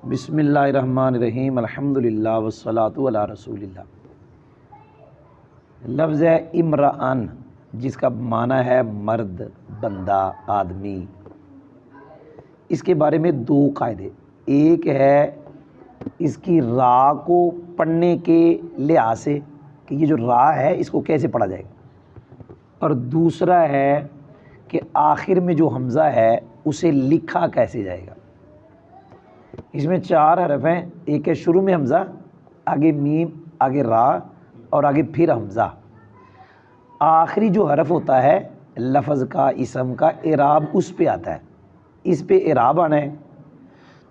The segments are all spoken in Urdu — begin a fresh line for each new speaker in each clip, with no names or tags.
بسم اللہ الرحمن الرحیم الحمدللہ والصلاۃ علی رسول اللہ۔ لفظ ہے امرأن، جس کا معنی ہے مرد، بندہ، آدمی۔ اس کے بارے میں دو قاعدے، ایک ہے اس کی را کو پڑھنے کے لحاظ سے کہ یہ جو را ہے اس کو کیسے پڑھا جائے گا، اور دوسرا ہے کہ آخر میں جو حمزہ ہے اسے لکھا کیسے جائے گا۔ اس میں چار حرف ہیں، ایک ہے شروع میں حمزہ، آگے میم، آگے را اور آگے پھر حمزہ۔ آخری جو حرف ہوتا ہے لفظ کا، اسم کا، اعراب اس پہ آتا ہے، اس پہ اعراب آنا ہے۔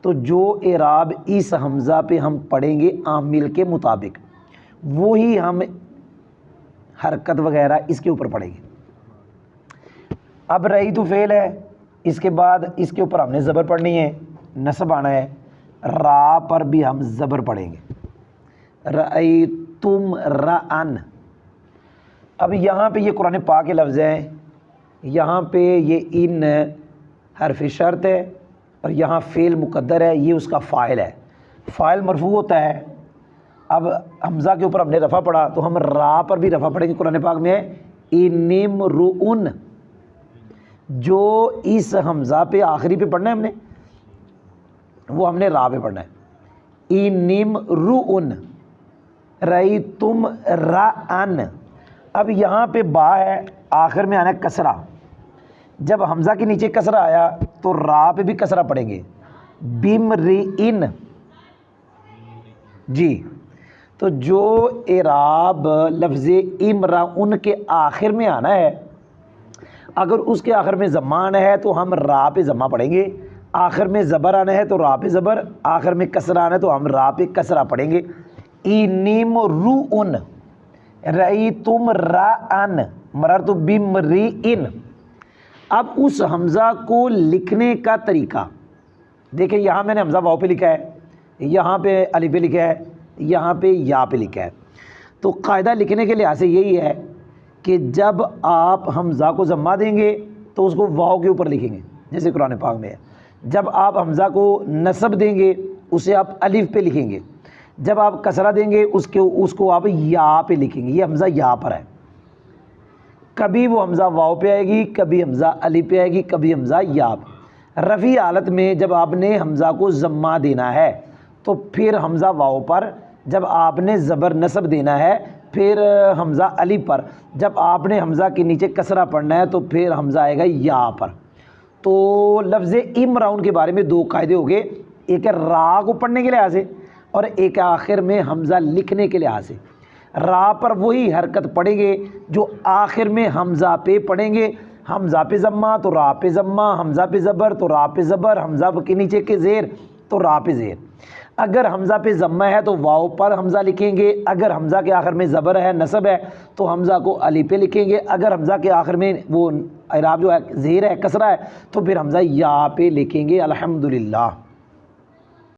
تو جو اعراب اس حمزہ پہ ہم پڑھیں گے عامل کے مطابق، وہی ہم حرکت وغیرہ اس کے اوپر پڑھیں گے۔ اب رئی تو فعل ہے، اس کے بعد اس کے اوپر ہم نے زبر پڑھنی ہے، نصب آنا ہے، را پر بھی ہم زبر پڑھیں گے، رأیتم رأن۔ اب یہاں پہ یہ قرآن پاک کے لفظ ہیں، یہاں پہ یہ ان حرف شرط ہے اور یہاں فعل مقدر ہے، یہ اس کا فاعل ہے، فاعل مرفوع ہوتا ہے۔ اب حمزہ کے اوپر ہم نے رفع پڑھا تو ہم را پر بھی رفع پڑھیں گے۔ قرآن پاک میں انمرؤن، جو اس حمزہ پہ آخری پہ پڑھنا ہے ہم نے، وہ ہم نے را پہ پڑھنا ہے، انمرؤن رأیتم رأن۔ اب یہاں پہ با ہے، آخر میں آنا ہے کسرہ، جب حمزہ کے نیچے کسرہ آیا تو را پہ بھی کسرہ پڑھیں گے، بمرئن۔ جی، تو جو اعراب لفظ امرؤن کے آخر میں آنا ہے، اگر اس کے آخر میں ضمہ آنا ہے تو ہم را پہ ضمہ پڑھیں گے، آخر میں زبر آنا ہے تو را پہ زبر، آخر میں کسرہ آنا ہے تو ہم را پہ کسرہ پڑھیں گے۔ انمرؤن رأیتم رأن مررت بمرئن۔ اب اس حمزہ کو لکھنے کا طریقہ دیکھیں، یہاں میں نے حمزہ واو پہ لکھا ہے، یہاں پہ الف پہ لکھا ہے، یہاں پہ یا پہ لکھا ہے۔ تو قاعدہ لکھنے کے لحاظ سے یہی ہے کہ جب آپ حمزہ کو ضمہ دیں گے تو اس کو واو کے اوپر لکھیں گے، جیسے قرآن پاک میں ہے۔ جب آپ حمزہ کو نصب دیں گے اسے آپ الف پہ لکھیں گے، جب آپ کسرہ دیں گے اس کو آپ یا پہ لکھیں گے۔ یہ حمزہ یا پر ہے، کبھی وہ حمزہ واو پہ آئے گی، کبھی حمزہ الف پہ آئے گی، کبھی حمزہ یا پہ۔ رفعی حالت میں جب آپ نے حمزہ کو ضمہ دینا ہے تو پھر حمزہ واو پر، جب آپ نے زبر نصب دینا ہے پھر حمزہ الف پر، جب آپ نے حمزہ کے نیچے کسرہ پڑھنا ہے تو پھر حمزہ آئے گا یا پر۔ تو لفظ امرؤن کے بارے میں دو قاعدے ہو گئے، ایک ہے را کو پڑھنے کے لحاظ سے اور ایک آخر میں حمزہ لکھنے کے لحاظ سے۔ را پر وہی حرکت پڑھیں گے جو آخر میں حمزہ پہ پڑھیں گے، حمزہ پہ ضمہ تو را پہ ضمہ، حمزہ پہ زبر تو را پہ زبر، حمزہ کے نیچے کے زیر تو را پہ زیر۔ اگر حمزہ پہ ضمہ ہے تو واو پر حمزہ لکھیں گے، اگر حمزہ کے آخر میں زبر ہے، نصب ہے، تو حمزہ کو الف پہ لکھیں گے، اگر حمزہ کے آخر میں وہ اعراب جو ہے زیر ہے، کسرہ ہے، تو پھر حمزہ یا پہ لکھیں گے۔ الحمدللہ۔